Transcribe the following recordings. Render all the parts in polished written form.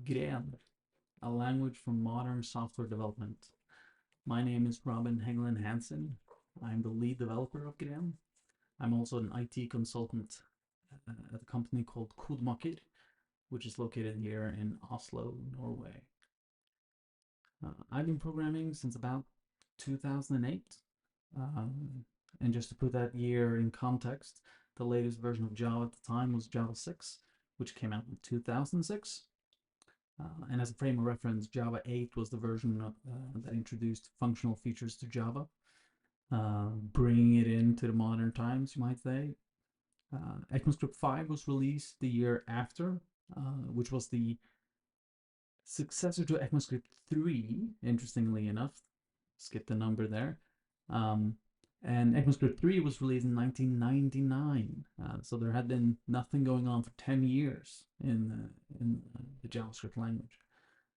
Gren, a language for modern software development. My name is Robin Heglen Hansen. I'm the lead developer of Gren. I'm also an IT consultant at a company called Kodemaker, which is located here in Oslo, Norway. I've been programming since about 2008. Um, and just to put that year in context, the latest version of Java at the time was Java 6, which came out in 2006. And as a frame of reference, Java 8 was the version that introduced functional features to Java, bringing it into the modern times, you might say. ECMAScript 5 was released the year after, which was the successor to ECMAScript 3, interestingly enough. Skip the number there. Um, and ECMAScript 3 was released in 1999. So there had been nothing going on for 10 years in the JavaScript language.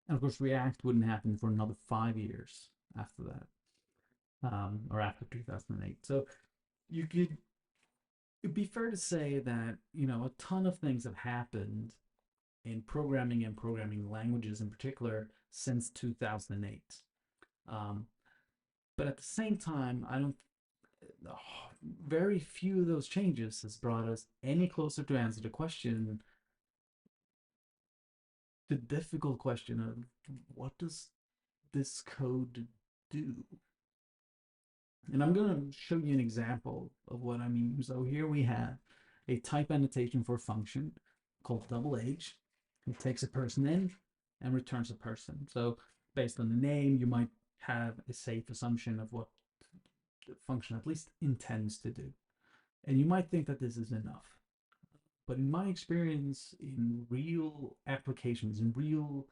And of course, React wouldn't happen for another 5 years after that, or after 2008. So you could, it'd be fair to say that, a ton of things have happened in programming and programming languages in particular since 2008. Um, but at the same time, I don't, oh, very few of those changes has brought us any closer to answer the question, the difficult question of what does this code do? And I'm going to show you an example of what I mean. So here we have a type annotation for a function called double H. It takes a person in and returns a person. So based on the name, you might have a safe assumption of what the function at least intends to do. And you might think that this is enough. But in my experience, in real applications, in real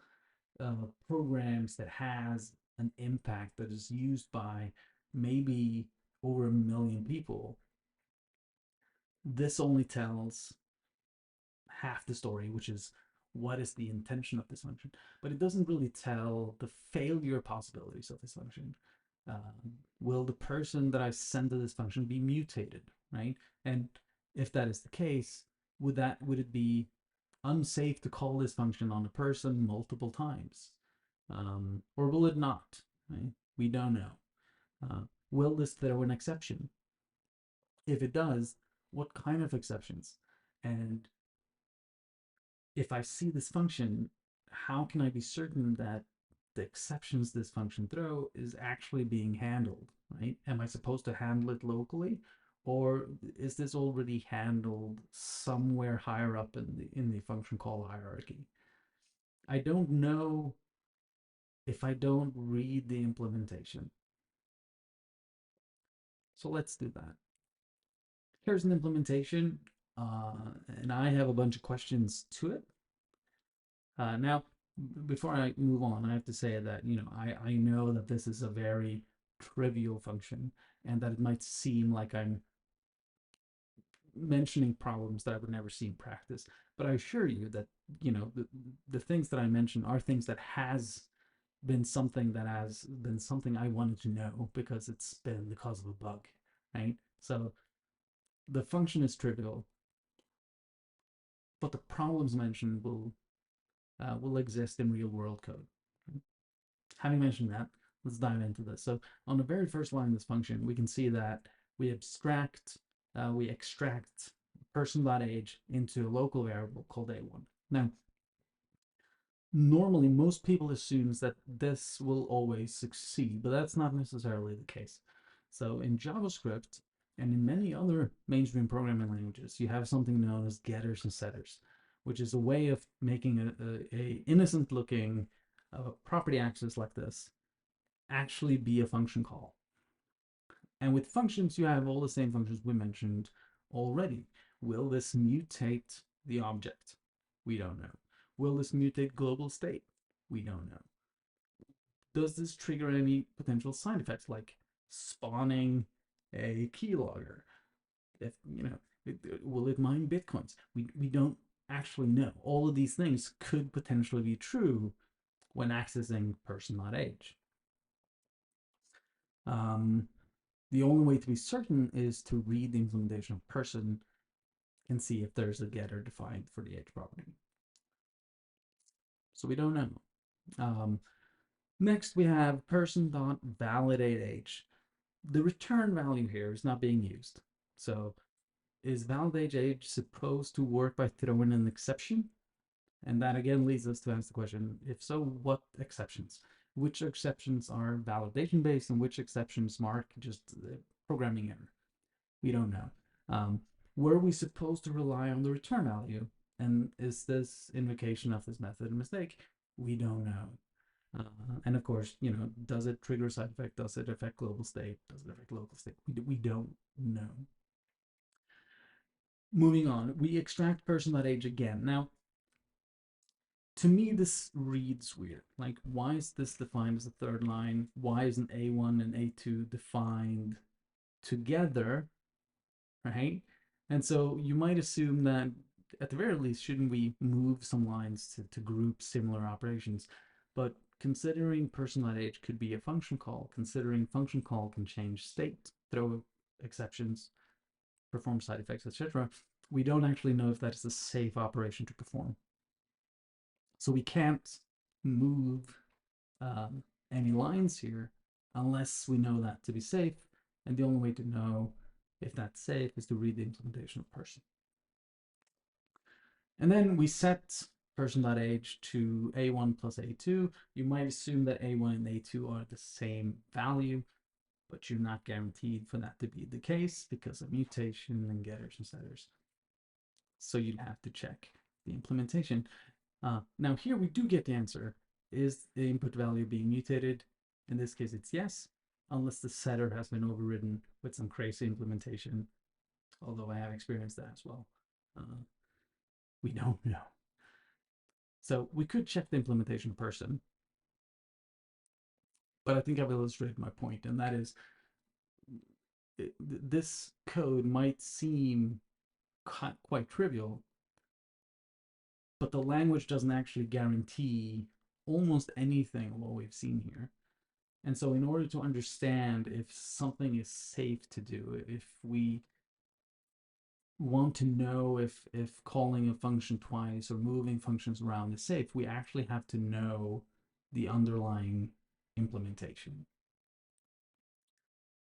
programs that has an impact that is used by maybe over 1 million people, this only tells half the story, which is what is the intention of this function, but it doesn't really tell the failure possibilities of this function. Will the person that I send to this function be mutated, right? And if that is the case, would it be unsafe to call this function on a person multiple times? Or will it not? Right? We don't know. Will this throw an exception? If it does, what kind of exceptions? And if I see this function, how can I be certain that the exceptions this function throw is actually being handled, right? Am I supposed to handle it locally, or is this already handled somewhere higher up in the function call hierarchy? I don't know if I don't read the implementation. So let's do that. Here's an implementation, and I have a bunch of questions to it. Now, before I move on, I have to say that, I know that this is a very trivial function and that it might seem like I'm mentioning problems that I would never see in practice. But I assure you that, the things that I mention are things that has been something I wanted to know because it's been the cause of a bug, right? So the function is trivial, but the problems mentioned will exist in real world code. Having mentioned that, let's dive into this. So on the very first line of this function, we can see that we extract person.age into a local variable called a1. Now, normally most people assumes that this will always succeed, but that's not necessarily the case. So in JavaScript and in many other mainstream programming languages, you have something known as getters and setters, which is a way of making a innocent looking property access like this actually be a function call. And with functions, you have all the same functions we mentioned already. Will this mutate the object? We don't know. Will this mutate global state? We don't know. Does this trigger any potential side effects like spawning a keylogger? If will it mine bitcoins? We don't actually know. All of these things could potentially be true when accessing person.age. The only way to be certain is to read the implementation of person and see if there's a getter defined for the age property. So we don't know. Um, Next, we have person.validate age. The return value here is not being used. So is validate age supposed to work by throwing an exception? And that again leads us to ask the question, if so, what exceptions? Which exceptions are validation based and which exceptions mark just programming error? We don't know. Were we supposed to rely on the return value? And is this invocation of this method a mistake? We don't know. And of course, does it trigger a side effect? Does it affect global state? Does it affect local state? We don't know. Moving on, we extract person.age again. Now, to me, this reads weird. Like, why is this defined as a third line? Why isn't A1 and A2 defined together, right? And so you might assume that at the very least, shouldn't we move some lines to group similar operations? But considering person.age could be a function call, considering function call can change state, throw exceptions, perform side effects, etc., we don't actually know if that's a safe operation to perform. So we can't move any lines here unless we know that to be safe. And the only way to know if that's safe is to read the implementation of person. And then we set person.age to A1 plus A2. You might assume that A1 and A2 are the same value, but you're not guaranteed for that to be the case because of mutation and getters and setters. So you'd have to check the implementation. Now here we do get the answer. Is the input value being mutated? In this case, it's yes, unless the setter has been overridden with some crazy implementation, although I have experienced that as well. We don't know. So we could check the implementation person, but I think I've illustrated my point, and that is this code might seem quite trivial, but the language doesn't actually guarantee almost anything of what we've seen here. And so in order to understand if something is safe to do, if we want to know if calling a function twice or moving functions around is safe, we actually have to know the underlying implementation.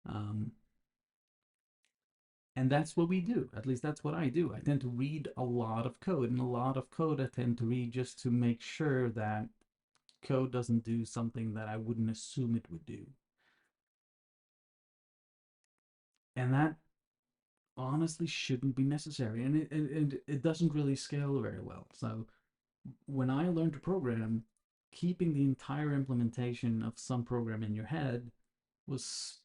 Um, and that's what we do. At least that's what I do. I tend to read a lot of code, and a lot of code I tend to read just to make sure that code doesn't do something that I wouldn't assume it would do. And that honestly shouldn't be necessary, and it doesn't really scale very well. So when I learned to program, keeping the entire implementation of some program in your head was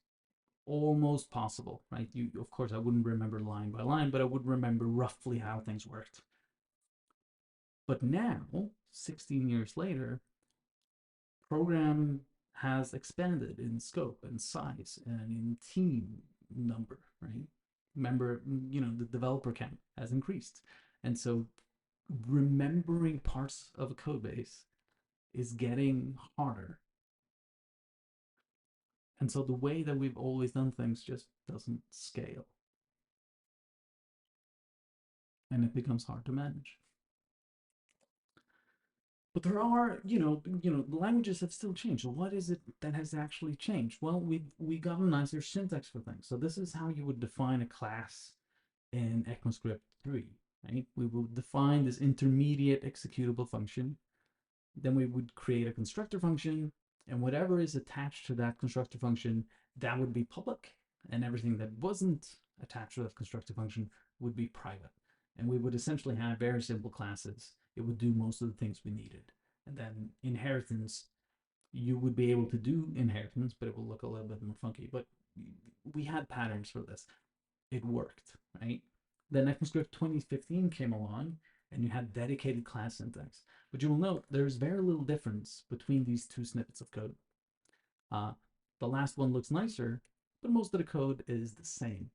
almost possible, right? You, of course, I wouldn't remember line by line, but I would remember roughly how things worked. But now, 16 years later, program has expanded in scope and size and in team number, right? Remember, the developer count has increased. And so remembering parts of a code base is getting harder. And so the way that we've always done things just doesn't scale. And it becomes hard to manage. But there are, the languages have still changed. So what is it that has actually changed? Well, we got a nicer syntax for things. So this is how you would define a class in ECMAScript 3, right? We will define this intermediate executable function. Then we would create a constructor function, and whatever is attached to that constructor function, that would be public, and everything that wasn't attached to that constructor function would be private. And we would essentially have very simple classes. It would do most of the things we needed. And then inheritance, you would be able to do inheritance, but it will look a little bit more funky. But we had patterns for this. It worked, right? Then ECMAScript 2015 came along, and you had dedicated class syntax. But you will note there's very little difference between these two snippets of code. Uh, the last one looks nicer, but most of the code is the same.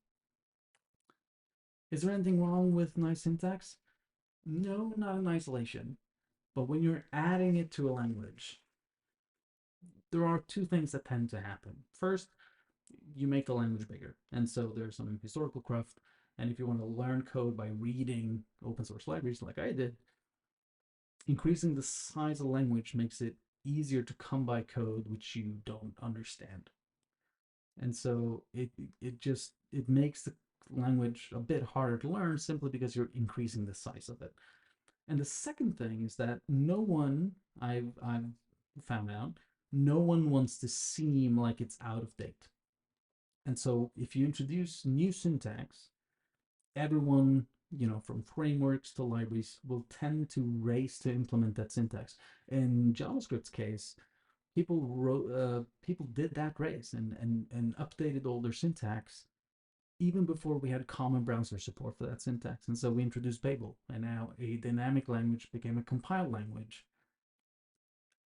Is there anything wrong with nice syntax? No, not in isolation. But when you're adding it to a language, there are two things that tend to happen. First, you make the language bigger. And so there's some historical cruft. And if you want to learn code by reading open source libraries like I did, increasing the size of language makes it easier to come by code which you don't understand. And so it makes the language a bit harder to learn simply because you're increasing the size of it. And the second thing is that no one I've found out, no one wants to seem like it's out of date. And so if you introduce new syntax, everyone, from frameworks to libraries, will tend to race to implement that syntax. In JavaScript's case, people did that race and updated all their syntax even before we had common browser support for that syntax. And so we introduced Babel, and now a dynamic language became a compiled language.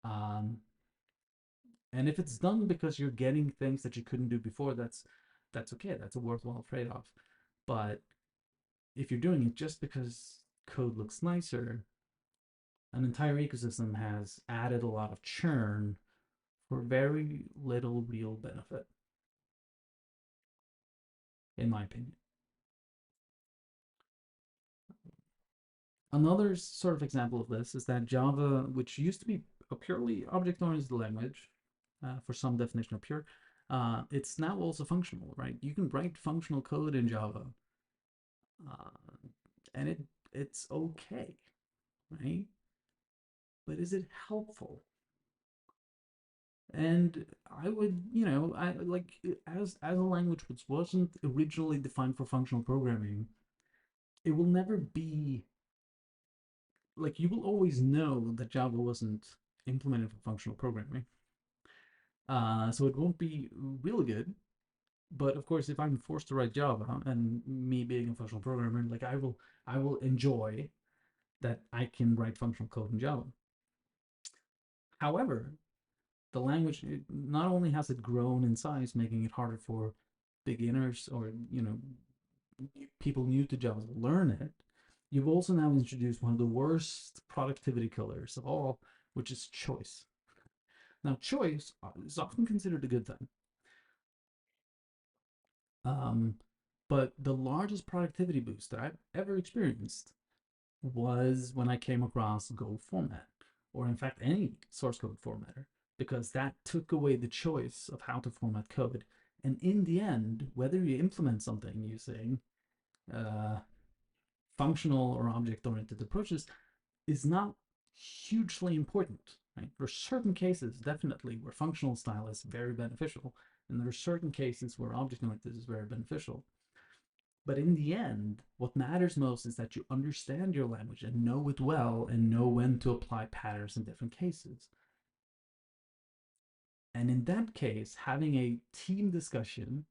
Um, and if it's done because you're getting things that you couldn't do before, that's okay. That's a worthwhile trade-off. But if you're doing it just because code looks nicer, an entire ecosystem has added a lot of churn for very little real benefit, in my opinion. Another sort of example of this is that Java, which used to be a purely object-oriented language, for some definition of pure, it's now also functional, right? You can write functional code in Java, uh, and it's okay, right? But is it helpful? And I would, I like, as a language which wasn't originally defined for functional programming, it will never be like, you will always know that Java wasn't implemented for functional programming. So it won't be really good. But of course, if I'm forced to write Java, and me being a functional programmer, like, I will enjoy that I can write functional code in Java. However, the language, not only has it grown in size, making it harder for beginners or people new to Java to learn it, you've also now introduced one of the worst productivity killers of all, which is choice. Now, choice is often considered a good thing, um, but the largest productivity boost that I've ever experienced was when I came across Go format, or in fact any source code formatter, because that took away the choice of how to format code. And in the end, whether you implement something using uh, functional or object-oriented approaches is not hugely important. Right? There are certain cases, definitely, where functional style is very beneficial, and there are certain cases where object-oriented is very beneficial. But in the end, what matters most is that you understand your language and know it well and know when to apply patterns in different cases. And in that case, having a team discussion,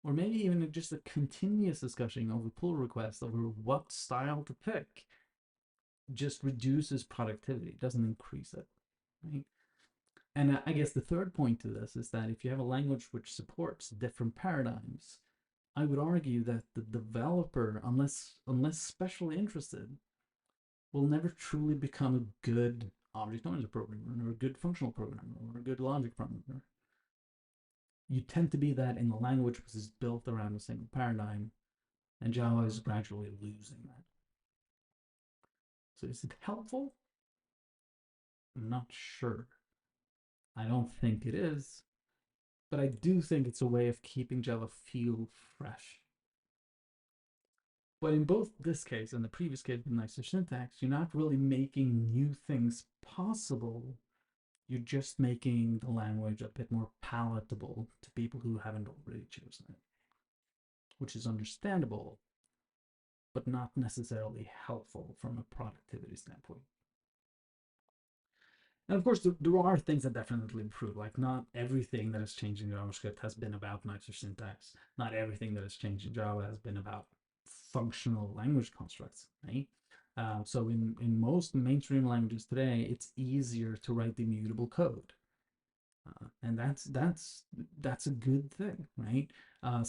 or maybe even just a continuous discussion over pull requests over what style to pick, just reduces productivity, it doesn't increase it. Right? And I guess the third point to this is that if you have a language which supports different paradigms, I would argue that the developer, unless specially interested, will never truly become a good object-oriented programmer or a good functional programmer or a good logic programmer. You tend to be that in the language which is built around a single paradigm, and Java is gradually losing that. So is it helpful? I'm not sure. I don't think it is, but I do think it's a way of keeping Java feel fresh. But in both this case and the previous case with nicer syntax, you're not really making new things possible. You're just making the language a bit more palatable to people who haven't already chosen it, which is understandable, but not necessarily helpful from a productivity standpoint. And of course, there are things that definitely improve. Like, not everything that has changed in JavaScript has been about nicer syntax. Not everything that has changed in Java has been about functional language constructs, right? So in most mainstream languages today, it's easier to write immutable code, and that's a good thing, right? Uh,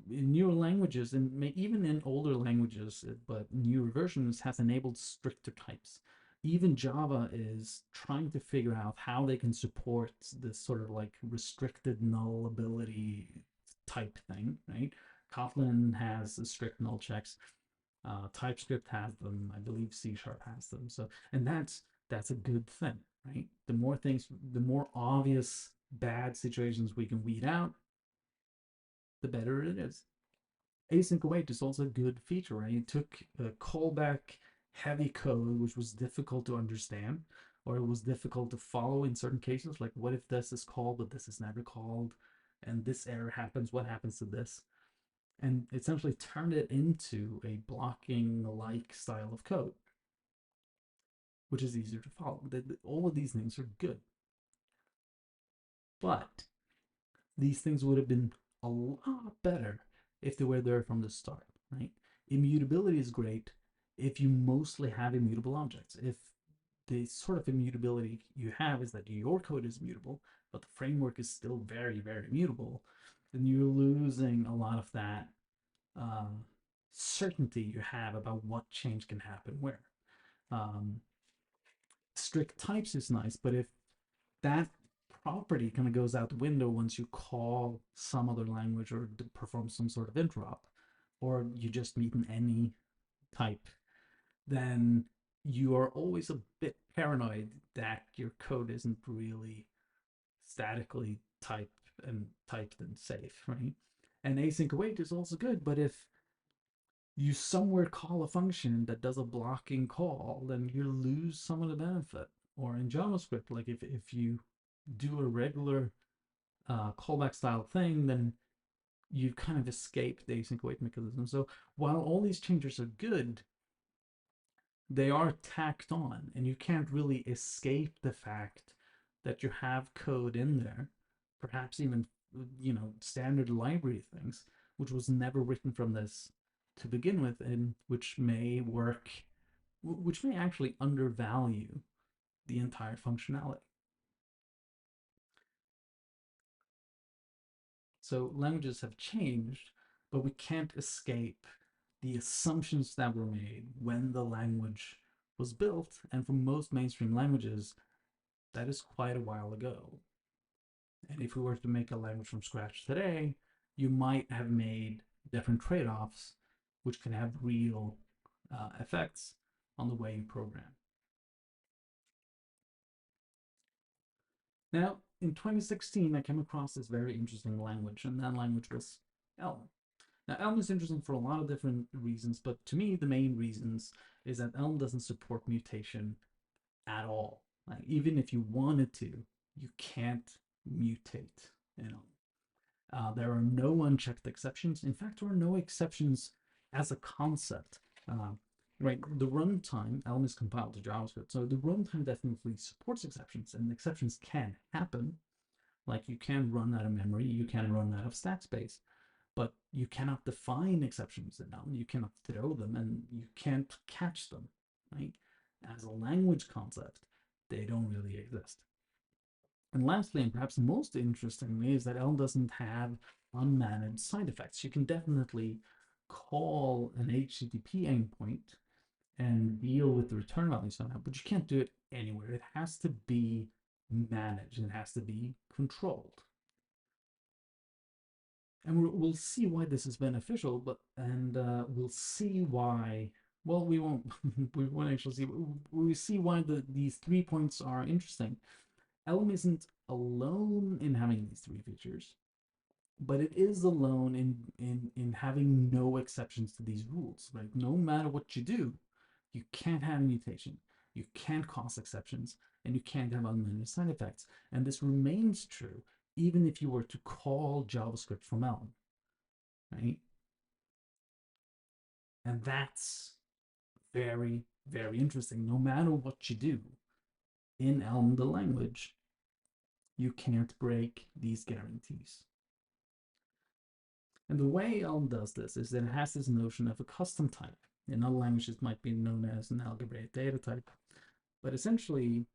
in newer languages, and even in older languages, but newer versions has enabled stricter types. Even Java is trying to figure out how they can support this sort of like restricted null ability type thing, right? Kotlin has strict null checks. TypeScript has them. I believe C Sharp has them. So, and that's a good thing, right? The more things, the more obvious bad situations we can weed out, the better it is. Async await is also a good feature, right? It took a callback heavy code, which was difficult to understand, or it was difficult to follow in certain cases. Like, what if this is called, but this is never called, and this error happens? What happens to this? And essentially turned it into a blocking like style of code, which is easier to follow. All of these things are good, but these things would have been a lot better if they were there from the start, right? Immutability is great if you mostly have immutable objects. If the sort of immutability you have is that your code is mutable, but the framework is still very, very mutable, then you're losing a lot of that um, certainty you have about what change can happen where. Um, Strict types is nice, but if that property kind of goes out the window once you call some other language or perform some sort of interop, or you just meet an any type, then you are always a bit paranoid that your code isn't really statically typed and safe, right? And async await is also good, but if you somewhere call a function that does a blocking call, then you lose some of the benefit. Or in JavaScript, like if you do a regular callback style thing, then you kind of escape the async await mechanism. So while all these changes are good, they are tacked on, and you can't really escape the fact that you have code in there, perhaps even standard library things, which was never written from this to begin with, and which may work, which may actually undervalue the entire functionality. So languages have changed, but we can't escape the assumptions that were made when the language was built. And for most mainstream languages, that is quite a while ago. And if we were to make a language from scratch today, you might have made different trade offs, which can have real effects on the way you program. Now, in 2016, I came across this very interesting language, and that language was Elm. Now, Elm is interesting for a lot of different reasons, but to me, the main reasons is that Elm doesn't support mutation at all. Like, even if you wanted to, you can't mutate in Elm. There are no unchecked exceptions. In fact, there are no exceptions as a concept. Uh, right, the runtime, Elm is compiled to JavaScript, so the runtime definitely supports exceptions, and exceptions can happen. Like you can run out of memory, you can run out of stack space, but you cannot define exceptions in Elm. You cannot throw them, and you can't catch them. Right? As a language concept, they don't really exist. And lastly, and perhaps most interestingly, is that Elm doesn't have unmanaged side effects. You can definitely call an HTTP endpoint and deal with the return value somehow, but you can't do it anywhere. It has to be managed. It has to be controlled. And we'll see why this is beneficial, but we'll see why. Well, we won't. We won't actually see. We see why these 3 points are interesting. Elm isn't alone in having these three features, but it is alone in having no exceptions to these rules. Right? No matter what you do, you can't have mutation, you can't cause exceptions, and you can't have unmanaged side effects. And this remains true even if you were to call JavaScript from Elm, right? And that's very, very interesting. No matter what you do in Elm, the language, you can't break these guarantees. And the way Elm does this is that it has this notion of a custom type. In other languages, might be known as an algebraic data type. But essentially,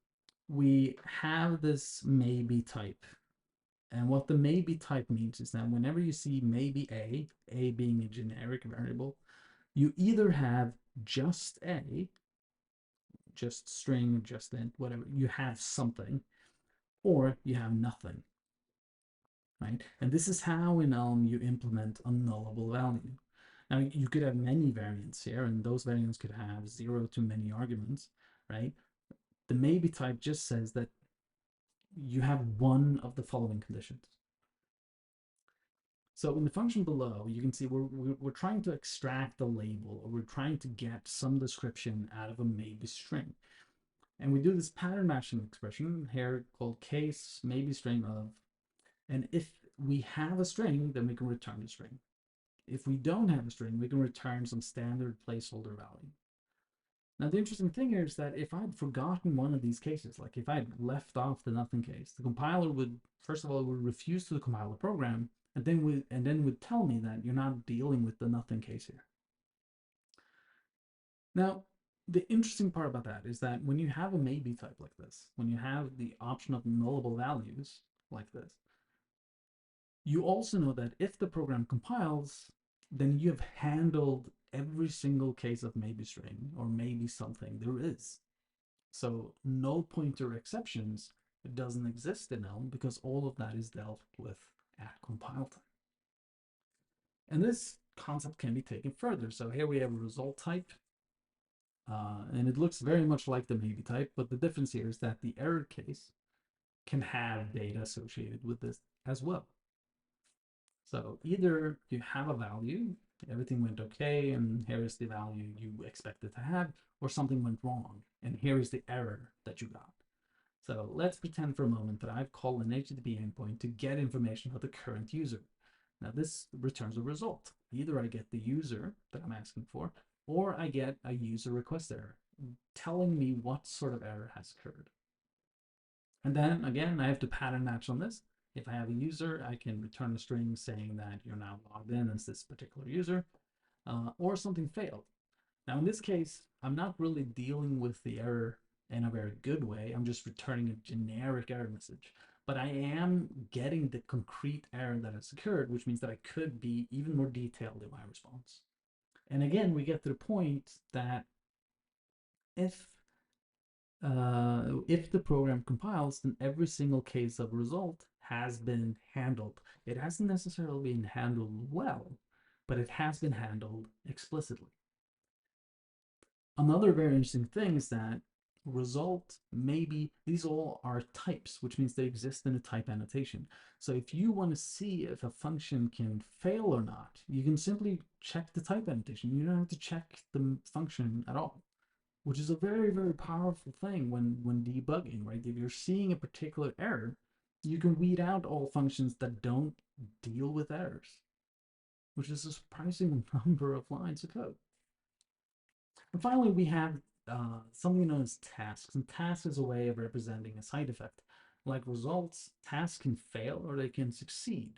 we have this maybe type. And what the maybe type means is that whenever you see maybe A being a generic variable, you either have just A, just string, just int, whatever, you have something, or you have nothing, right? And this is how in Elm you implement a nullable value. Now, you could have many variants here, and those variants could have 0 to many arguments, right? The maybe type just says that you have one of the following conditions. So in the function below, you can see we're trying to extract the label, or we're trying to get some description out of a maybe string. And we do this pattern matching expression here called case maybe string of, and if we have a string, then we can return the string. If we don't have a string, we can return some standard placeholder value. Now, the interesting thing here is that if I'd forgotten one of these cases, like if I'd left off the nothing case, the compiler would, first of all, would refuse to compile the program, and then would tell me that you're not dealing with the nothing case here. Now, the interesting part about that is that when you have a maybe type like this, when you have the option of nullable values like this, you also know that if the program compiles, then you have handled every single case of maybe string or maybe something there is. So null pointer exceptions doesn't exist in Elm because all of that is dealt with at compile time. And this concept can be taken further. So here we have a result type, and it looks very much like the maybe type, but the difference here is that the error case can have data associated with this as well. So either you have a value, everything went okay, and here is the value you expected to have, or something went wrong, and here is the error that you got. So let's pretend for a moment that I've called an HTTP endpoint to get information about the current user. Now this returns a result. Either I get the user that I'm asking for, or I get a user request error telling me what sort of error has occurred. And then again, I have to pattern match on this. If I have a user, I can return a string saying that you're now logged in as this particular user, or something failed. Now in this case, I'm not really dealing with the error in a very good way. I'm just returning a generic error message. But I am getting the concrete error that has occurred, which means that I could be even more detailed in my response. And again, we get to the point that if the program compiles, then every single case of result has been handled. It hasn't necessarily been handled well, but it has been handled explicitly. Another very interesting thing is that result, maybe, these all are types, which means they exist in a type annotation. So if you want to see if a function can fail or not, you can simply check the type annotation. You don't have to check the function at all, which is a very, very powerful thing when debugging, right? If you're seeing a particular error, you can weed out all functions that don't deal with errors, which is a surprising number of lines of code. And finally, we have something known as tasks. And tasks is a way of representing a side effect. Like results, tasks can fail or they can succeed.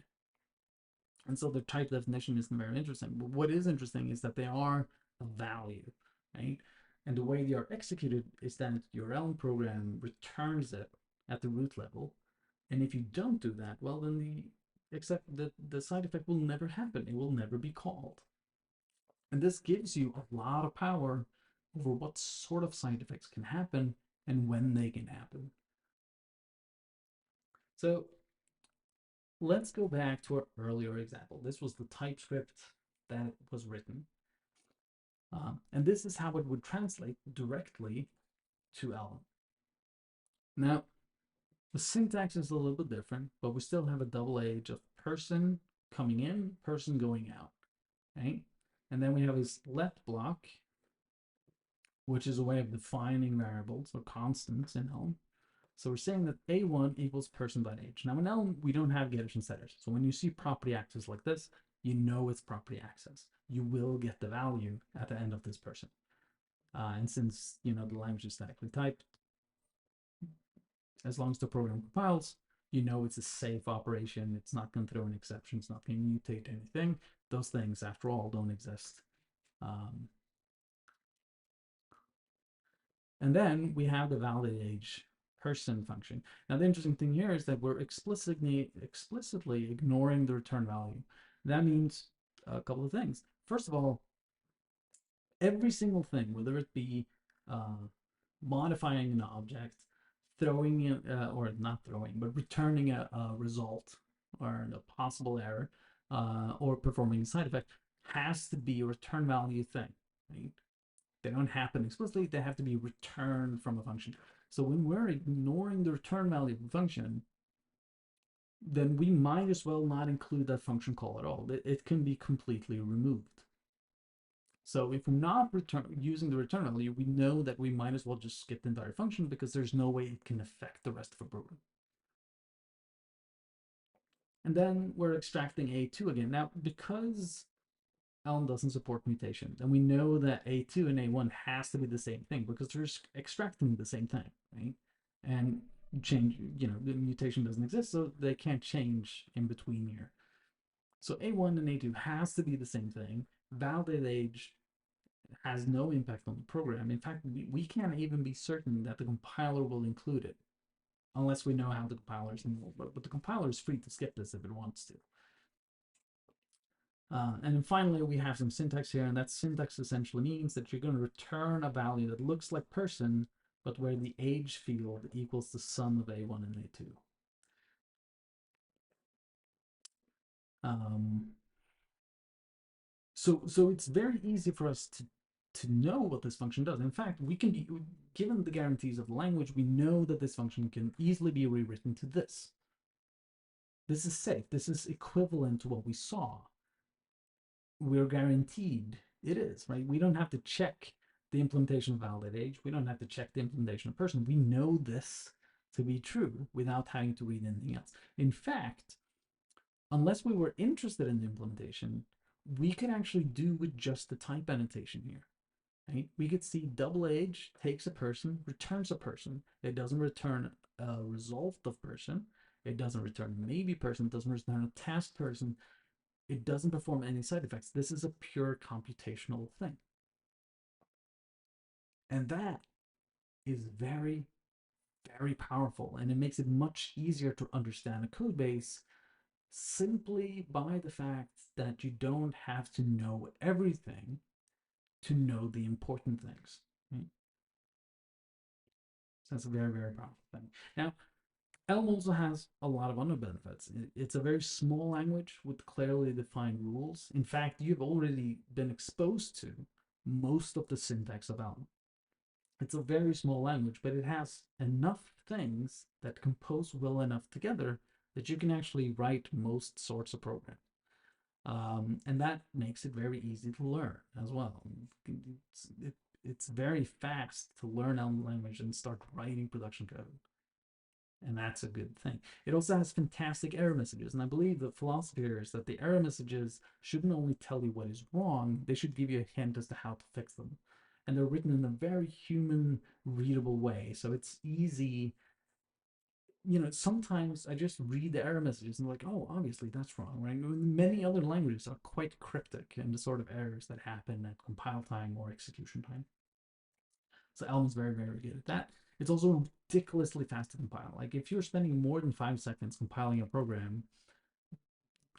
And so the type definition isn't very interesting. But what is interesting is that they are a value, right? And the way they are executed is that your Elm program returns it at the root level. And if you don't do that, well, then the side effect will never happen. It will never be called. And this gives you a lot of power over what sort of side effects can happen and when they can happen. So let's go back to our earlier example. This was the TypeScript that was written. And this is how it would translate directly to Elm. Now, the syntax is a little bit different, but we still have a double age of person coming in, person going out, right? And then we have this let block, which is a way of defining variables or constants in Elm. So we're saying that A1 equals person.age. Now in Elm, we don't have getters and setters. So when you see property access like this, you know it's property access. You will get the value at the end of this person. And since the language is statically typed, as long as the program compiles, you know it's a safe operation. It's not going to throw an exception. It's not going to mutate anything. Those things, after all, don't exist. And then we have the valid age person function. Now the interesting thing here is that we're explicitly ignoring the return value. That means a couple of things. First of all, every single thing, whether it be modifying an object, throwing it, or not throwing, but returning a result or a possible error, or performing a side effect, has to be a return value thing, right? They don't happen explicitly, they have to be returned from a function. So when we're ignoring the return value of a function, then we might as well not include that function call at all. It can be completely removed. So if we're not using the return value, we know that we might as well just skip the entire function because there's no way it can affect the rest of the program. And then we're extracting A2 again. Now, because Elm doesn't support mutation, then we know that A2 and A1 has to be the same thing because they're extracting the same thing, right? And change, the mutation doesn't exist, so they can't change in between here. So A1 and A2 has to be the same thing. Validate age has no impact on the program. In fact, we can't even be certain that the compiler will include it unless we know how the compiler is involved. But the compiler is free to skip this if it wants to. And then finally, we have some syntax here, and that syntax essentially means that you're going to return a value that looks like person, but where the age field equals the sum of A1 and A2. So it's very easy for us to know what this function does. In fact, we can be given the guarantees of the language, we know that this function can easily be rewritten to this. This is safe. This is equivalent to what we saw. We're guaranteed it is, right? We don't have to check the implementation of validate age. We don't have to check the implementation of person. We know this to be true without having to read anything else. In fact, unless we were interested in the implementation, we could actually do with just the type annotation here. Right? We could see double age takes a person, returns a person. It doesn't return a result of person. It doesn't return maybe person. It doesn't return a task person. It doesn't perform any side effects. This is a pure computational thing. And that is very, very powerful. And it makes it much easier to understand a code base simply by the fact that you don't have to know everything to know the important things. Right? So that's a very, very powerful thing. Now, Elm also has a lot of other benefits. It's a very small language with clearly defined rules. In fact, you've already been exposed to most of the syntax of Elm. It's a very small language, but it has enough things that compose well enough together that you can actually write most sorts of programs. And that makes it very easy to learn as well. It's very fast to learn Elm language and start writing production code. And that's a good thing. It also has fantastic error messages. And I believe the philosophy here is that the error messages shouldn't only tell you what is wrong, they should give you a hint as to how to fix them. And they're written in a very human, readable way. So it's easy. Sometimes I just read the error messages and like, oh, obviously that's wrong, right? Many other languages are quite cryptic in the sort of errors that happen at compile time or execution time. So Elm is very, very good at that. It's also ridiculously fast to compile. Like if you're spending more than 5 seconds compiling a program,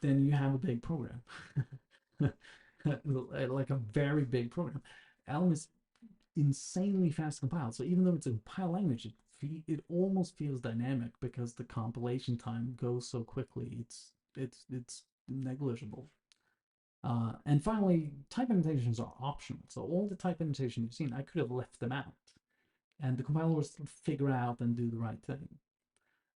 then you have a big program. Like a very big program. Elm is insanely fast compiled. So even though it's a compile language, it almost feels dynamic because the compilation time goes so quickly. It's negligible. And finally, type annotations are optional. So all the type annotation you've seen, I could have left them out, and the compiler will still figure out and do the right thing.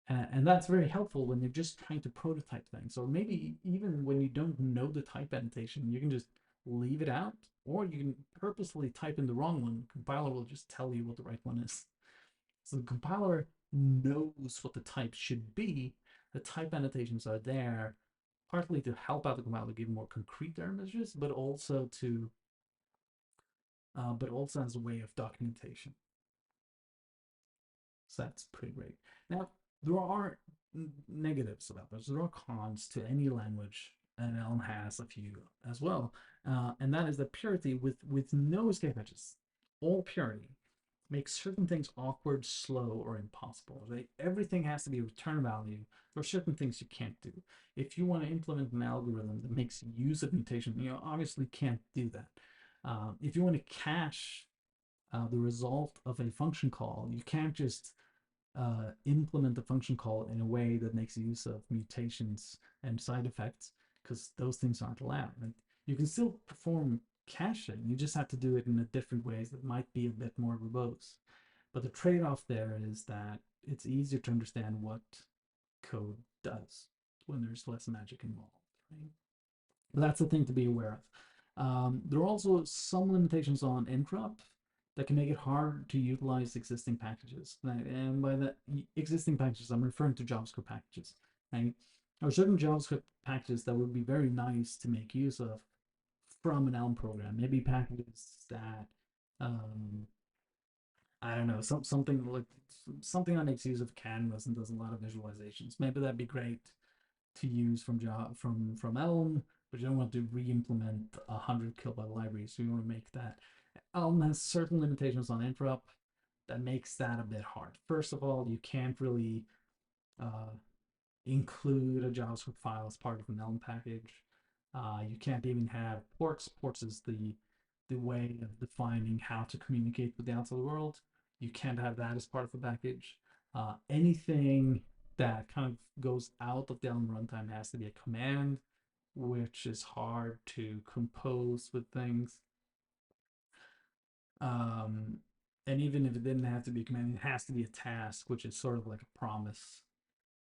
And that's very helpful when you're just trying to prototype things. So maybe even when you don't know the type annotation, you can just leave it out, or you can purposely type in the wrong one. The compiler will just tell you what the right one is. So the compiler knows what the type should be. The type annotations are there partly to help out the compiler give more concrete error messages, but also as a way of documentation. So that's pretty great. Now, there are negatives about this. There are cons to any language, and Elm has a few as well. And that is that purity with no escape hatches, all purity, makes certain things awkward, slow, or impossible. Everything has to be return value. There are certain things you can't do. If you want to implement an algorithm that makes use of mutation, you obviously can't do that. If you want to cache the result of a function call, you can't just implement the function call in a way that makes use of mutations and side effects, because those things aren't allowed. You can still perform caching. You just have to do it in a different ways that might be a bit more verbose. But the trade-off there is that it's easier to understand what code does when there's less magic involved, right? But that's the thing to be aware of. There are also some limitations on interrupt that can make it hard to utilize existing packages. And by the existing packages, I'm referring to JavaScript packages. Right? There are certain JavaScript packages that would be very nice to make use of from an Elm program. Maybe packages that um, I don't know, something that makes use of canvas and does a lot of visualizations. Maybe that'd be great to use from Elm, but you don't want to re-implement 100 kilobyte libraries. So you want to make that. Elm has certain limitations on interrupt that makes that a bit hard. First of all, you can't really uh, include a JavaScript file as part of an Elm package. You can't even have ports. Ports is the way of defining how to communicate with the outside world. You can't have that as part of a package. Anything that kind of goes out of the Elm runtime has to be a command, which is hard to compose with things. Um, and even if it didn't have to be a command, it has to be a task, which is sort of like a promise.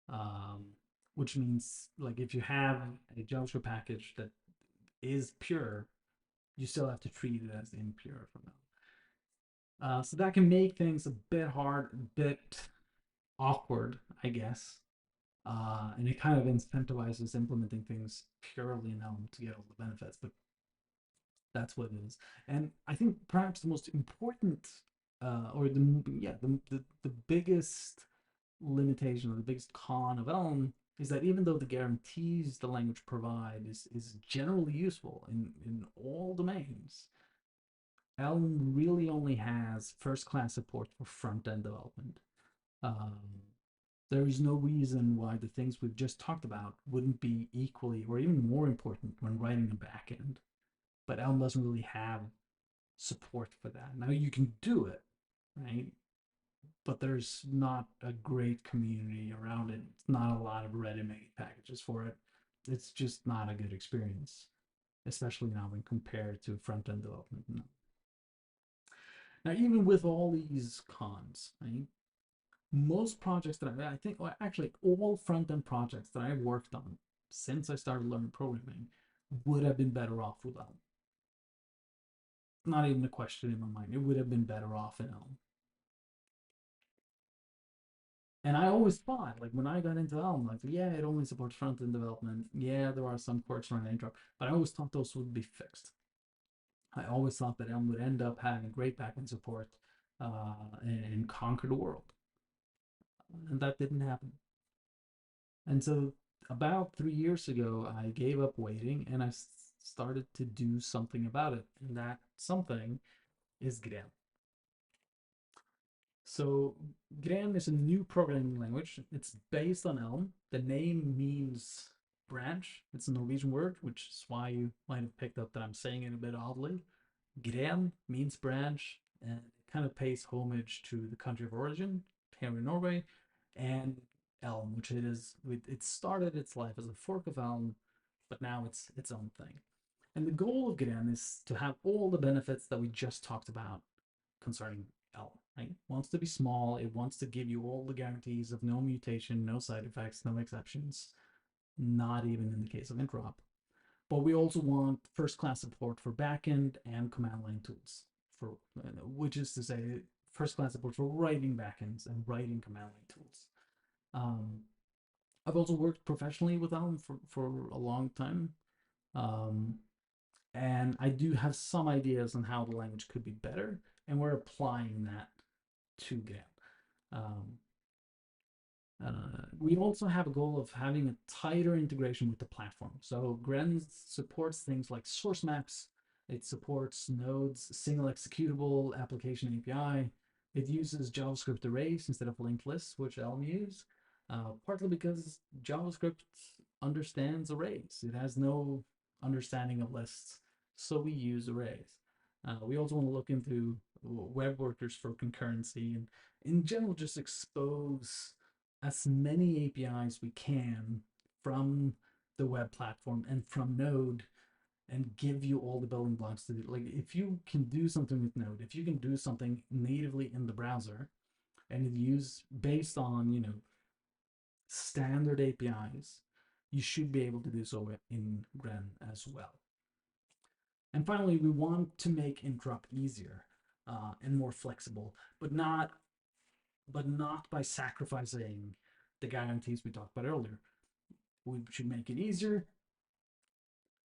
Um, which means like if you have a JavaScript package that is pure, you still have to treat it as impure from now. So that can make things a bit hard, a bit awkward, I guess. And it kind of incentivizes implementing things purely in Elm to get all the benefits, but that's what it is. And I think perhaps the most important, or the biggest limitation or the biggest con of Elm is that even though the guarantees the language provide is generally useful in all domains, Elm really only has first class support for front end development. Um, there is no reason why the things we've just talked about wouldn't be equally or even more important when writing a backend. But Elm doesn't really have support for that. Now you can do it, right? But there's not a great community around it. It's not a lot of ready-made packages for it. It's just not a good experience, especially now when compared to front-end development. Now, even with all these cons, right? Most projects that I think, well, actually, all front-end projects that I've worked on since I started learning programming would have been better off without. Not even a question in my mind. It would have been better off in Elm. And I always thought, like when I got into Elm, like yeah, it only supports front end development. Yeah, there are some quirks around interrupt, but I always thought those would be fixed. I always thought that Elm would end up having great backend support and conquer the world, and that didn't happen. And so, about 3 years ago, I gave up waiting and I started to do something about it, and that something is Gren. So Gren is a new programming language. It's based on Elm. The name means branch. It's a Norwegian word, which is why you might have picked up that I'm saying it a bit oddly. Gren means branch, and it kind of pays homage to the country of origin here in Norway, and Elm, which it is. It started its life as a fork of Elm, but now it's its own thing. And the goal of Gren is to have all the benefits that we just talked about concerning Elm, right? It wants to be small. It wants to give you all the guarantees of no mutation, no side effects, no exceptions, not even in the case of interop. But we also want first-class support for backend and command line tools, for which is to say, first-class support for writing backends and writing command line tools. Um, I've also worked professionally with Elm for a long time. Um, and I do have some ideas on how the language could be better, and we're applying that to Gren. Um, we also have a goal of having a tighter integration with the platform. So Gren supports things like source maps. It supports nodes, single executable application API. It uses JavaScript arrays instead of linked lists, which Elm use, partly because JavaScript understands arrays. It has no understanding of lists, so we use arrays. We also want to look into web workers for concurrency and in general just expose as many APIs we can from the web platform and from Node and give you all the building blocks to do. Like if you can do something with Node, if you can do something natively in the browser and it use based on, standard APIs, you should be able to do so in Gren as well. And finally, we want to make interop easier and more flexible, but not by sacrificing the guarantees we talked about earlier. We should make it easier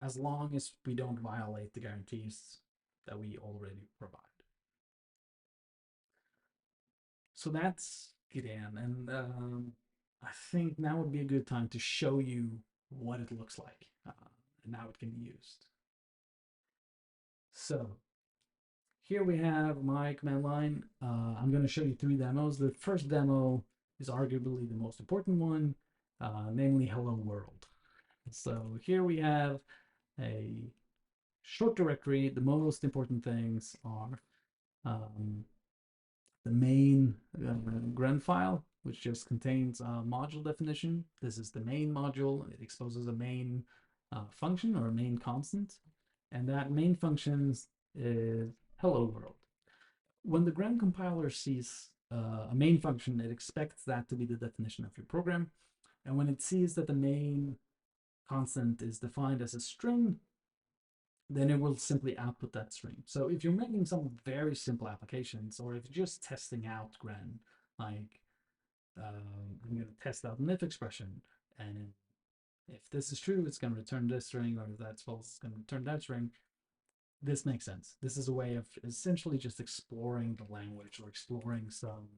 as long as we don't violate the guarantees that we already provide. So that's Gren, and I think now would be a good time to show you what it looks like and how it can be used. So here we have my command line. I'm going to show you 3 demos. The first demo is arguably the most important one, namely Hello World. So here we have a short directory. The most important things are the main Gren file, which just contains a module definition. This is the main module. It exposes a main function or a main constant. And that main function is hello world. When the Gren compiler sees a main function, it expects that to be the definition of your program. And when it sees that the main constant is defined as a string, then it will simply output that string. So if you're making some very simple applications, or if you're just testing out Gren, like I'm going to test out an if expression, and if this is true, it's going to return this string, or if that's false, it's going to return that string. This makes sense. This is a way of essentially just exploring the language or exploring some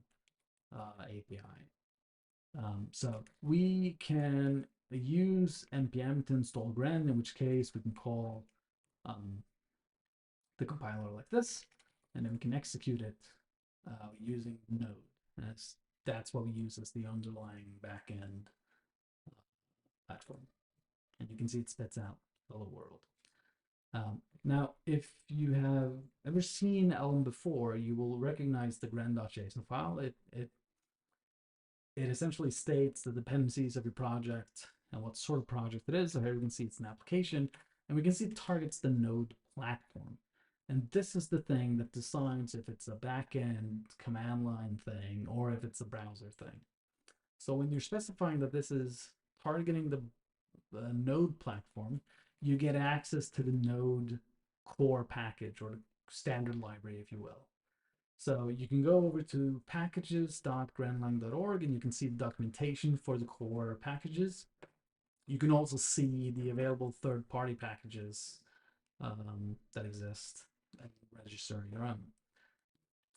API. So we can use npm to install Gren, in which case we can call the compiler like this, and then we can execute it using Node. That's what we use as the underlying backend platform. And you can see it spits out hello world. Now, if you have ever seen Elm before, you will recognize the gren.json file. It essentially states the dependencies of your project and what sort of project it is. So here we can see it's an application, and we can see it targets the Node platform. And this is the thing that decides if it's a backend command line thing or if it's a browser thing. So when you're specifying that this is targeting the Node platform, you get access to the Node core package, or the standard library, if you will. So you can go over to packages.grenlang.org and you can see the documentation for the core packages. You can also see the available third-party packages that exist and register on your own.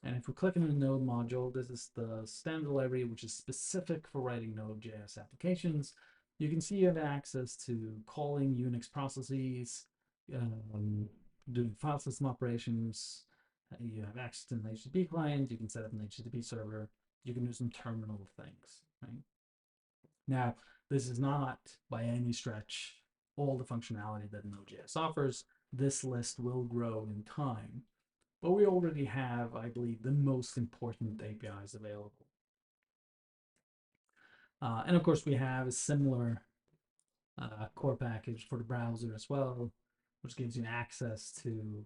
And if we click on the Node module, this is the standard library, which is specific for writing Node.js applications. You can see you have access to calling Unix processes, doing file system operations. You have access to an HTTP client. You can set up an HTTP server. You can do some terminal things, right? Now, this is not by any stretch all the functionality that Node.js offers. This list will grow in time, but we already have, I believe, the most important APIs available. And of course, we have a similar core package for the browser as well, which gives you access to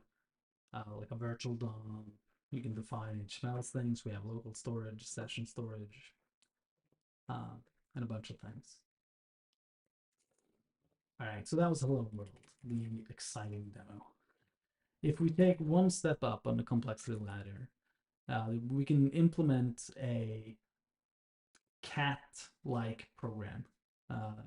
like a virtual DOM. You can define HTML things. We have local storage, session storage, and a bunch of things. All right, so that was Hello World, the exciting demo. If we take one step up on the complexity ladder, we can implement a cat-like program.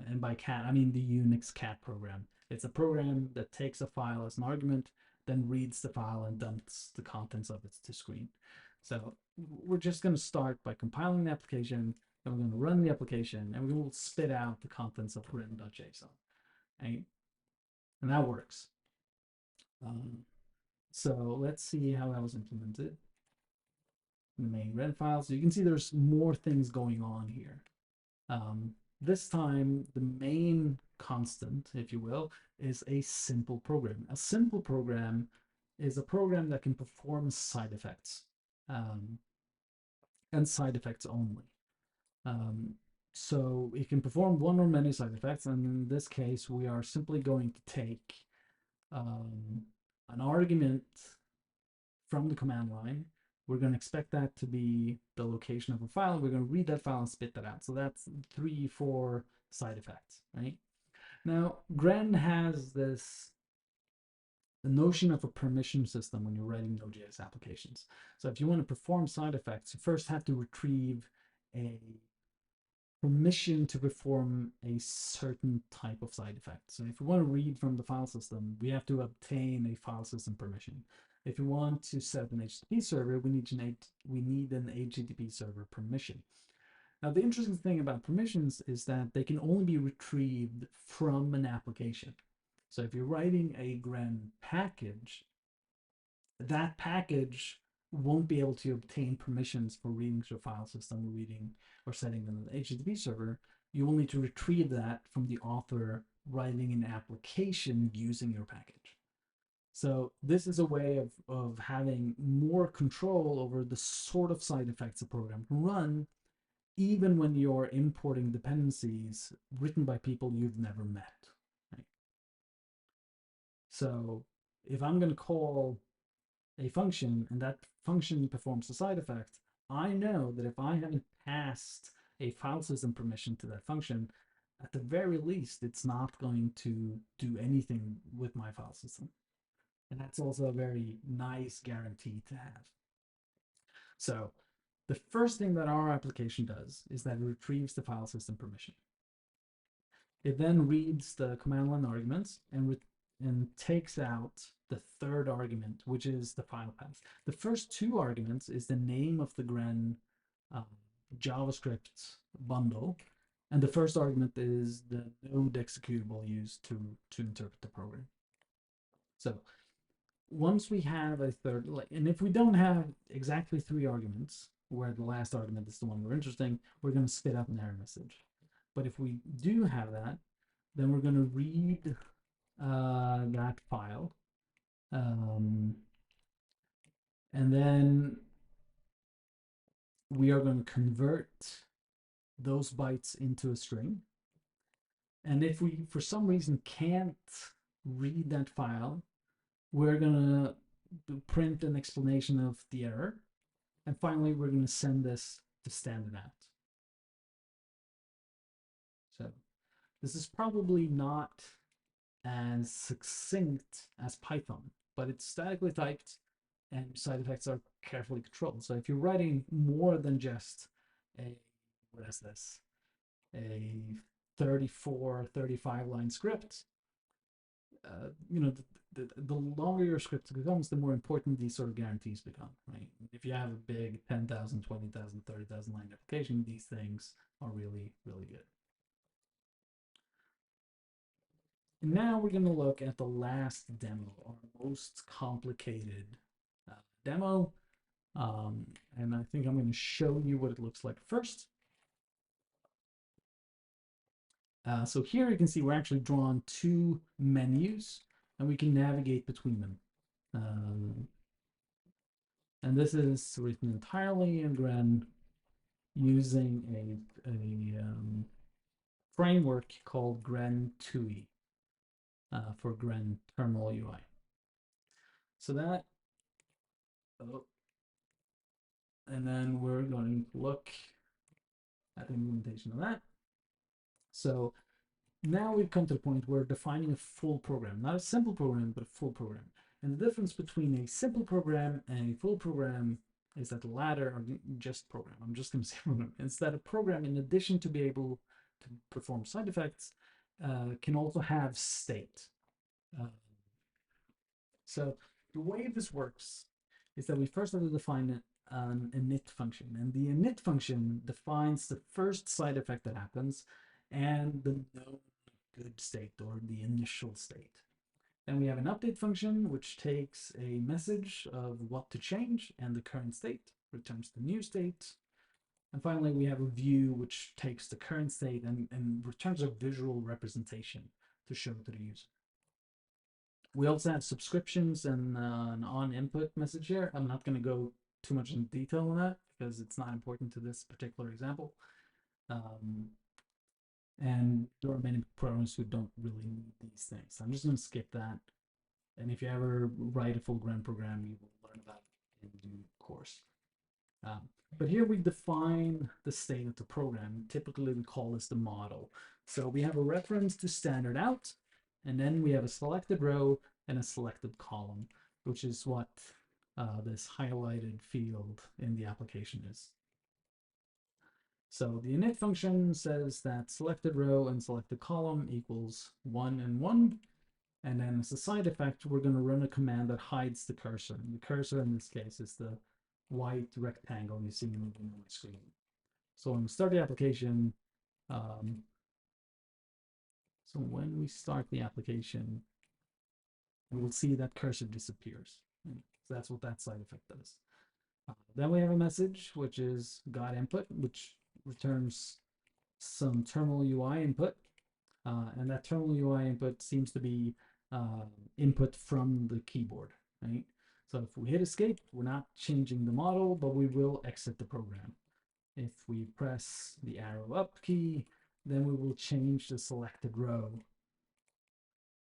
And by cat, I mean the Unix cat program. It's a program that takes a file as an argument, then reads the file and dumps the contents of it to screen. So we're just going to start by compiling the application, then we're going to run the application, and we will spit out the contents of gren.json. And that works. So let's see how that was implemented. The main Gren file. So you can see there's more things going on here. This time, the main constant, if you will, is a simple program. A simple program is a program that can perform side effects, and side effects only. So it can perform one or many side effects, and in this case, we are simply going to take um, an argument from the command line. We're going to expect that to be the location of a file. We're going to read that file and spit that out. So that's 3, 4 side effects, right? Now, Gren has this the notion of a permission system when you're writing Node.js applications. So if you want to perform side effects, you first have to retrieve a permission to perform a certain type of side effect. So if we want to read from the file system, we have to obtain a file system permission. If we want to set an HTTP server, we need an HTTP server permission. Now, the interesting thing about permissions is that they can only be retrieved from an application. So if you're writing a Gren package, that package won't be able to obtain permissions for reading to a file system, reading or setting an HTTP server. You will need to retrieve that from the author writing an application using your package. So this is a way of having more control over the sort of side effects a program can run, even when you're importing dependencies written by people you've never met. Right? So if I'm going to call a function and that function performs a side effect, I know that if I haven't passed a file system permission to that function, at the very least, it's not going to do anything with my file system. And that's also a very nice guarantee to have. So the first thing that our application does is that it retrieves the file system permission. It then reads the command line arguments and takes out the third argument, which is the file path. The first 2 arguments is the name of the Gren JavaScript bundle, and the first argument is the node executable used to interpret the program. So once we have a third, and if we don't have exactly 3 arguments, where the last argument is the one we're interested in, we're going to spit out an error message. But if we do have that, then we're going to read that file. And then we are going to convert those bytes into a string. And if we, for some reason, can't read that file, we're going to print an explanation of the error. And finally, we're going to send this to standard out. So this is probably not as succinct as Python, but it's statically typed and side effects are carefully controlled. So if you're writing more than just a, what is this, a 34, 35 line script, you know, the longer your script becomes, the more important these sort of guarantees become, right? If you have a big 10,000, 20,000, 30,000 line application, these things are really, really good. And now we're going to look at the last demo, our most complicated demo. And I think I'm going to show you what it looks like first. So here you can see we're actually drawn 2 menus and we can navigate between them. And this is written entirely in Gren using a framework called Gren 2e for Gren Terminal UI. So that, and then we're going to look at the implementation of that. So now we've come to the point where we're defining a full program, not a simple program, but a full program. And the difference between a simple program and a full program is that the latter are just program. I'm just going to say program. It's that a program, in addition to be able to perform side effects, can also have state. So the way this works is that we first have to define an init function, and the init function defines the first side effect that happens and the known good state or the initial state. Then we have an update function which takes a message of what to change and the current state, returns the new state. And finally, we have a view which takes the current state and returns a visual representation to show to the user. We also have subscriptions and an on input message here. I'm not going to go too much in detail on that because it's not important to this particular example. And there are many programs who don't really need these things. I'm just going to skip that. And if you ever write a full Gren program, you will learn about it in due course. Um, but here we define the state of the program. Typically, we call this the model. So we have a reference to standard out, and then we have a selected row and a selected column, which is what this highlighted field in the application is. So the init function says that selected row and selected column equals 1 and 1. And then as a side effect, we're going to run a command that hides the cursor. And the cursor in this case is the white rectangle you see moving on the screen. So when we start the application, so when we start the application, we will see that cursor disappears. So that's what that side effect does. Then we have a message, which is got input, which returns some terminal UI input. And that terminal UI input seems to be input from the keyboard, right? So if we hit escape, we're not changing the model, but we will exit the program. If we press the arrow up key, then we will change the selected row,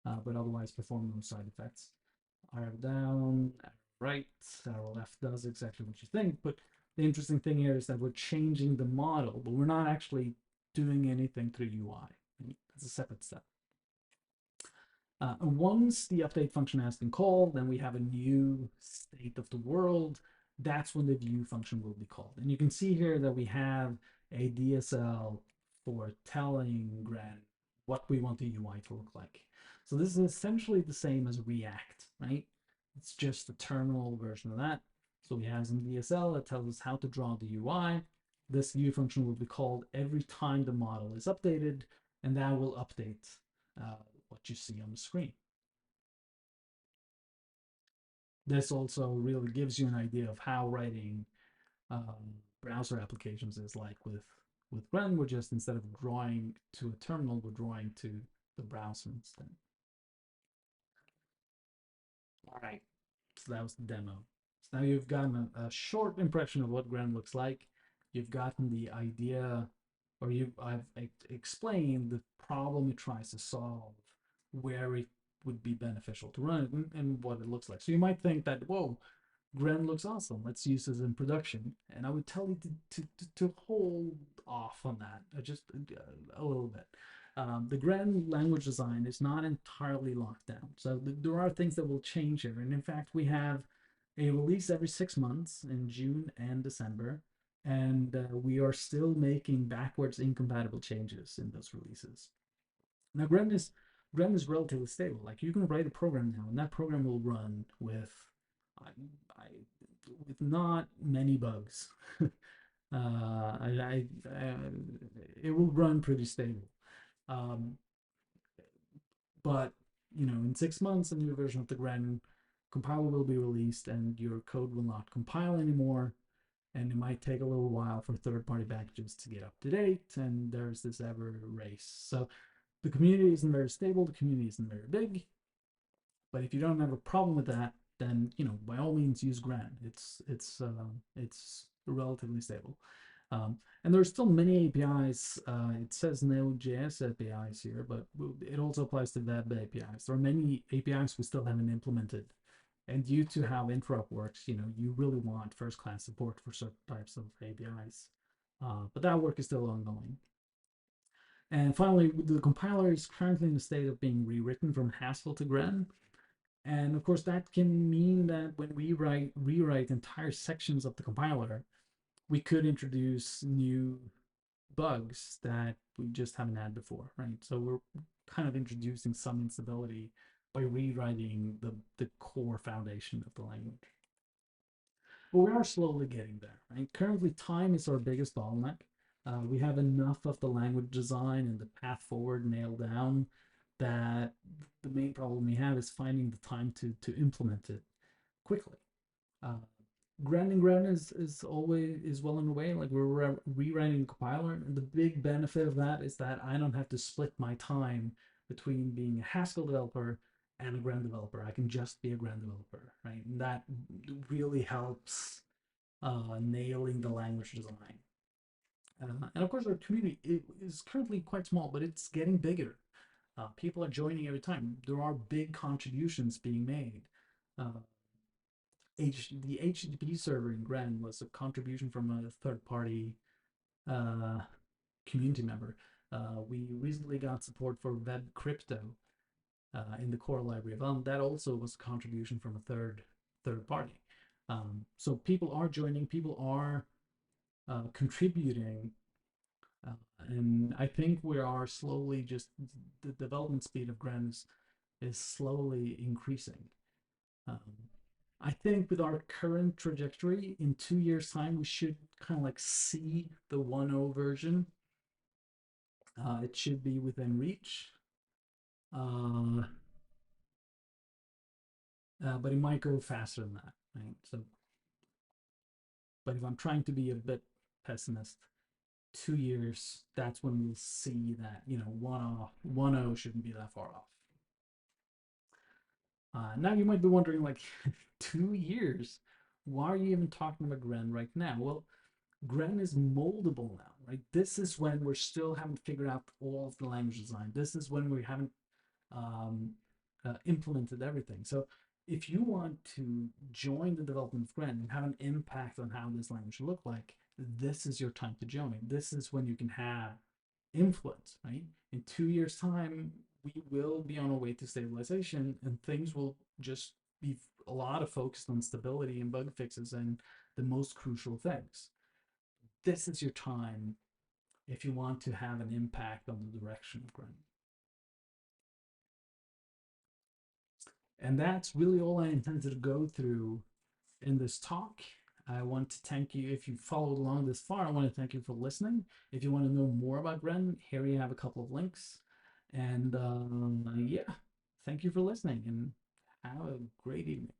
but otherwise perform no side effects. Arrow down, arrow right, arrow left does exactly what you think, but the interesting thing here is that we're changing the model, but we're not actually doing anything through UI. It's a separate step. Once the update function has been called, then we have a new state of the world. That's when the view function will be called. And you can see here that we have a DSL for telling Gren what we want the UI to look like. So this is essentially the same as React, right? It's just a terminal version of that. So we have some DSL that tells us how to draw the UI. This view function will be called every time the model is updated, and that will update what you see on the screen. This also really gives you an idea of how writing browser applications is like with Gren. We're just, instead of drawing to a terminal, we're drawing to the browser instead. All right, so that was the demo. So now you've gotten a short impression of what Gren looks like. You've gotten the idea, or I've explained the problem it tries to solve, where it would be beneficial to run it, and what it looks like. So you might think that, whoa, Gren looks awesome. Let's use this in production. And I would tell you to hold off on that, just a little bit. The Gren language design is not entirely locked down. So there are things that will change here. And in fact, we have a release every 6 months in June and December. And we are still making backwards incompatible changes in those releases. Now, Gren is relatively stable. Like, you can write a program now, and that program will run with I, I, with not many bugs. It will run pretty stable. Um, but in 6 months, a new version of the Gren compiler will be released, and your code will not compile anymore. And it might take a little while for third-party packages to get up to date, and there's this ever race. So the community isn't very stable. The community isn't very big. But if you don't have a problem with that, then by all means use Gren. It's relatively stable, and there's still many APIs. It says Node.js APIs here, but it also applies to web APIs. There are many APIs we still haven't implemented, and due to how interop works, you really want first-class support for certain types of APIs. But that work is still ongoing. And finally, the compiler is currently in the state of being rewritten from Haskell to Gren. And of course, that can mean that when we rewrite entire sections of the compiler, we could introduce new bugs that we just haven't had before, right? So we're kind of introducing some instability by rewriting the core foundation of the language. But we are slowly getting there, right? Currently, time is our biggest bottleneck. We have enough of the language design and the path forward nailed down that the main problem we have is finding the time to implement it quickly. Uh, Gren is always well on the way. Like, we're rewriting the compiler, and the big benefit of that is that I don't have to split my time between being a Haskell developer and a Gren developer. I can just be a Gren developer, right? And that really helps nailing the language design. And of course, our community is currently quite small, but it's getting bigger. People are joining every time. There are big contributions being made. Uh, the HTTP server in Gren was a contribution from a third party uh, community member. We recently got support for web crypto in the core library of Elm. That also was a contribution from a third party. So people are joining, people are contributing, uh, and I think we are slowly just the development speed of Gren is slowly increasing. Um, I think with our current trajectory, in 2 years' time, we should kind of like see the 1.0 version. It should be within reach. Uh, but it might go faster than that, right? So, but if I'm trying to be a bit pessimist, 2 years, that's when we'll see that, 1.0 shouldn't be that far off. Now you might be wondering, like, 2 years, why are you even talking about Gren right now? Well, Gren is moldable now, right? This is when we're still haven't figured out all of the language design. This is when we haven't um, implemented everything. So if you want to join the development of Gren and have an impact on how this language look like, this is your time to join. This is when you can have influence, right? In 2 years' time, we will be on our way to stabilization, and things will just be a lot of focused on stability and bug fixes and the most crucial things. This is your time if you want to have an impact on the direction of Gren. And that's really all I intended to go through in this talk. I want to thank you if you followed along this far. I want to thank you for listening. If you want to know more about Gren, here you have a couple of links. And yeah, thank you for listening and have a great evening.